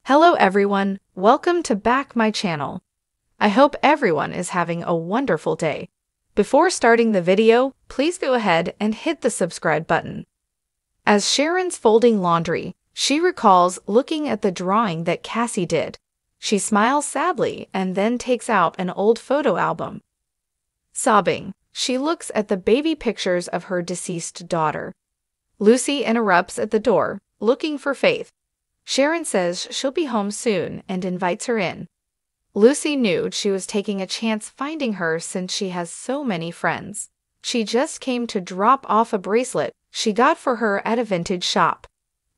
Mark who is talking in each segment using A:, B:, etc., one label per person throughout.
A: Hello everyone, welcome to back my channel. I hope everyone is having a wonderful day. Before starting the video, please go ahead and hit the subscribe button. As Sharon's folding laundry, she recalls looking at the drawing that Cassie did. She smiles sadly and then takes out an old photo album. Sobbing, she looks at the baby pictures of her deceased daughter. Lucy interrupts at the door, looking for Faith. Sharon says she'll be home soon and invites her in. Lucy knew she was taking a chance finding her since she has so many friends. She just came to drop off a bracelet she got for her at a vintage shop.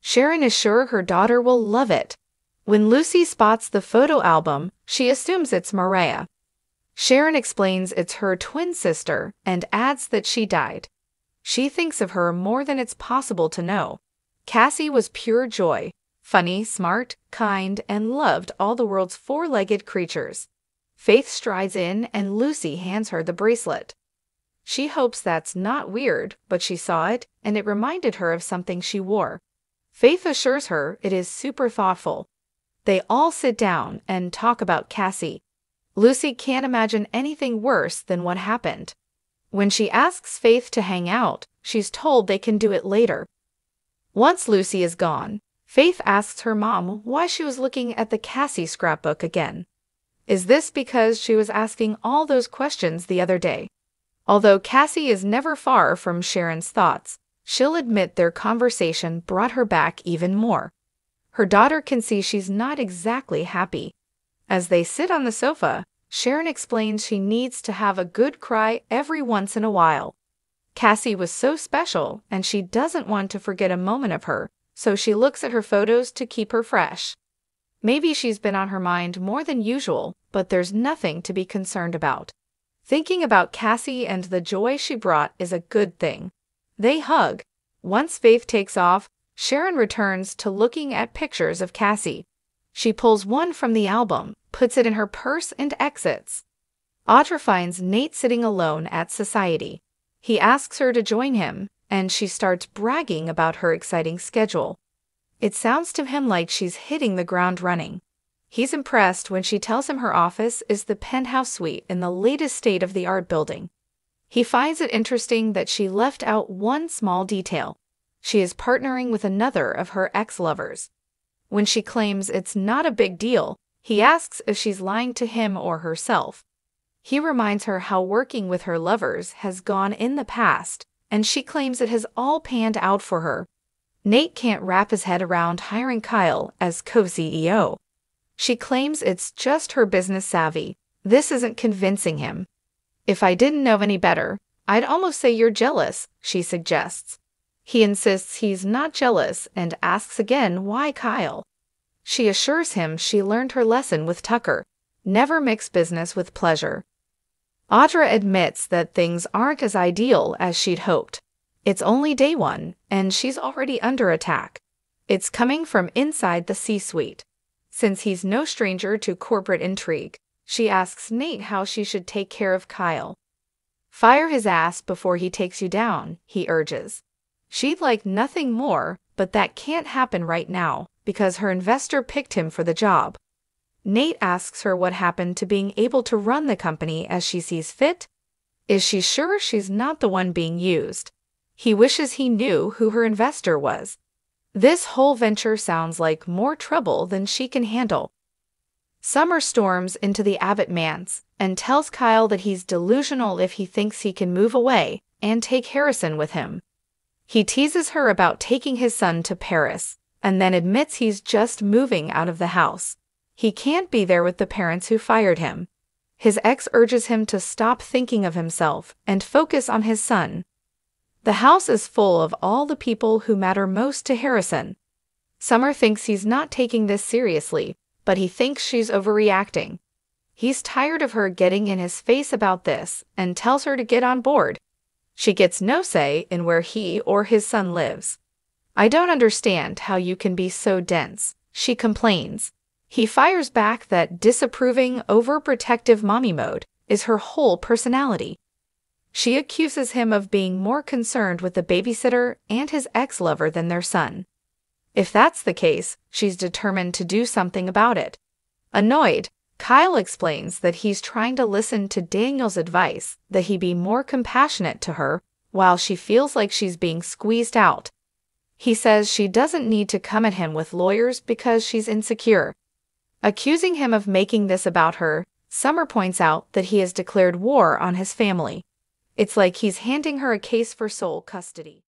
A: Sharon is sure her daughter will love it. When Lucy spots the photo album, she assumes it's Mariah. Sharon explains it's her twin sister and adds that she died. She thinks of her more than it's possible to know. Cassie was pure joy. Funny, smart, kind, and loved all the world's four-legged creatures. Faith strides in and Lucy hands her the bracelet. She hopes that's not weird, but she saw it, and it reminded her of something she wore. Faith assures her it is super thoughtful. They all sit down and talk about Cassie. Lucy can't imagine anything worse than what happened. When she asks Faith to hang out, she's told they can do it later. Once Lucy is gone, Faith asks her mom why she was looking at the Cassie scrapbook again. Is this because she was asking all those questions the other day? Although Cassie is never far from Sharon's thoughts, she'll admit their conversation brought her back even more. Her daughter can see she's not exactly happy. As they sit on the sofa, Sharon explains she needs to have a good cry every once in a while. Cassie was so special, and she doesn't want to forget a moment of her, so she looks at her photos to keep her fresh. Maybe she's been on her mind more than usual, but there's nothing to be concerned about. Thinking about Cassie and the joy she brought is a good thing. They hug. Once Faith takes off, Sharon returns to looking at pictures of Cassie. She pulls one from the album, puts it in her purse, and exits. Audra finds Nate sitting alone at Society. He asks her to join him, and she starts bragging about her exciting schedule. It sounds to him like she's hitting the ground running. He's impressed when she tells him her office is the penthouse suite in the latest state-of-the-art building. He finds it interesting that she left out one small detail. She is partnering with another of her ex-lovers. When she claims it's not a big deal, he asks if she's lying to him or herself. He reminds her how working with her lovers has gone in the past, and she claims it has all panned out for her. Nate can't wrap his head around hiring Kyle as co-CEO. She claims it's just her business savvy. This isn't convincing him. If I didn't know any better, I'd almost say you're jealous, she suggests. He insists he's not jealous and asks again why Kyle. She assures him she learned her lesson with Tucker. Never mix business with pleasure. Audra admits that things aren't as ideal as she'd hoped. It's only day one, and she's already under attack. It's coming from inside the C-suite. Since he's no stranger to corporate intrigue, she asks Nate how she should take care of Kyle. Fire his ass before he takes you down, he urges. She'd like nothing more, but that can't happen right now, because her investor picked him for the job. Nate asks her what happened to being able to run the company as she sees fit. Is she sure she's not the one being used? He wishes he knew who her investor was. This whole venture sounds like more trouble than she can handle. Summer storms into the Abbott manse and tells Kyle that he's delusional if he thinks he can move away and take Harrison with him. He teases her about taking his son to Paris, and then admits he's just moving out of the house. He can't be there with the parents who fired him. His ex urges him to stop thinking of himself and focus on his son. The house is full of all the people who matter most to Harrison. Summer thinks he's not taking this seriously, but he thinks she's overreacting. He's tired of her getting in his face about this and tells her to get on board. She gets no say in where he or his son lives. I don't understand how you can be so dense, she complains. He fires back that disapproving, overprotective mommy mode is her whole personality. She accuses him of being more concerned with the babysitter and his ex-lover than their son. If that's the case, she's determined to do something about it. Annoyed, Kyle explains that he's trying to listen to Daniel's advice that he be more compassionate to her while she feels like she's being squeezed out. He says she doesn't need to come at him with lawyers because she's insecure. Accusing him of making this about her, Summer points out that he has declared war on his family. It's like he's handing her a case for sole custody.